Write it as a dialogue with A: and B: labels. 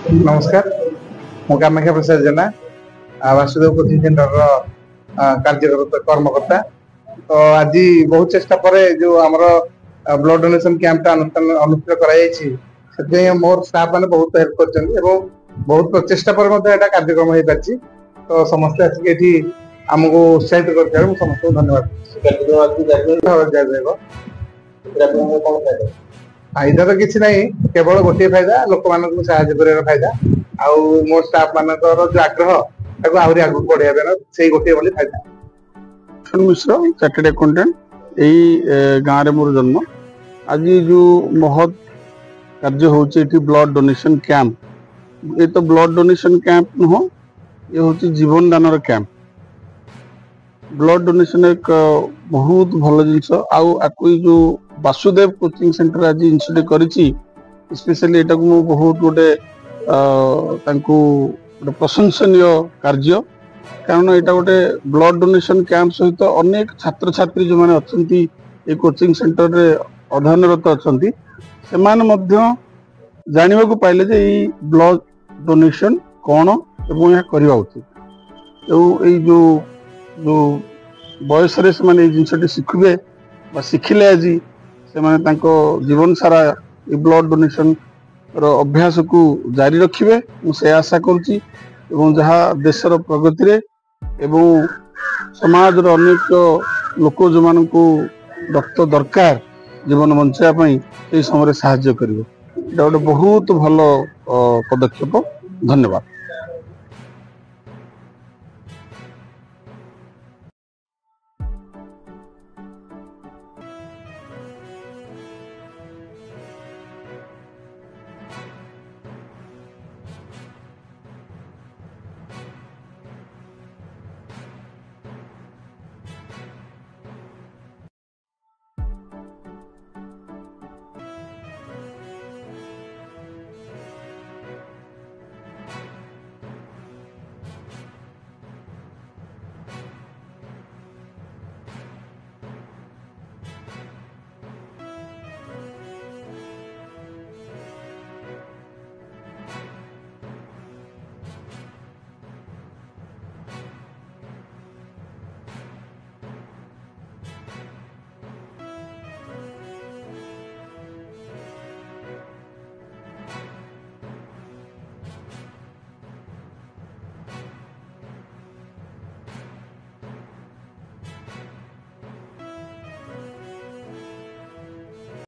A: नमस्कार मु कामाख्या प्रसाद जेना Vasudev coaching centre कार्यरत कर्मकर्ता। तो आज बहुत चेष्टा पर जो आमर ब्लड डोनेशन कैंप अनुष्ठित कर मोर स्टाफ मैंने बहुत हेल्प कर बहुत प्रचेषा पर कार्यक्रम हो पार्टी। तो समस्ते आसिक आमको उत्साहित कर समस्त धन्यवाद। फायदा तो किसी ना केवल गोटे फायदा लोक मान साहय फायदा आउ मो स्टाफ मान जो आग्रह आहरी आगे बढ़ाया से गोटे फायदा।
B: मिश्र चार्टेड अकाउंटेंट यही गाँव में मोर जन्म। आज जो महत कार्य होची ब्लड डोनेशन कैंप, ये तो ब्लड डोनेशन कैंप नुह, ये हूँ जीवन दान कैंप। ब्लड डोनेशन एक बहुत भल जिनस आउ जो वासुदेव कोचिंग सेंटर आज इनिशिएटिव करिछि स्पेशली एटा को बहुत गोटे प्रशंसनीय कार्य। कारण यहाँ गोटे ब्लड डोनेशन कैंप सहित अनेक छात्र छात्री जो मैंने अच्छा कोचिंग सेंटर रे अध्ययनरत अच्छा से जानवा को पाइले जे ब्लड डोनेशन कौन एवं यह करवा उचित। जो जो बयस से जिनटी शिखे शिखिले आज से जीवन सारा ये ब्लड डोनेशन अभ्यास को जारी रखिए मुझे आशा करुच्ची। जहाँ देशर प्रगति रे एवं समाज अनेक लोक जो मान को रक्त दरकार जीवन बचाई से समय साहाय्य करिवे। गोटे बहुत भल पदक्षेप। धन्यवाद।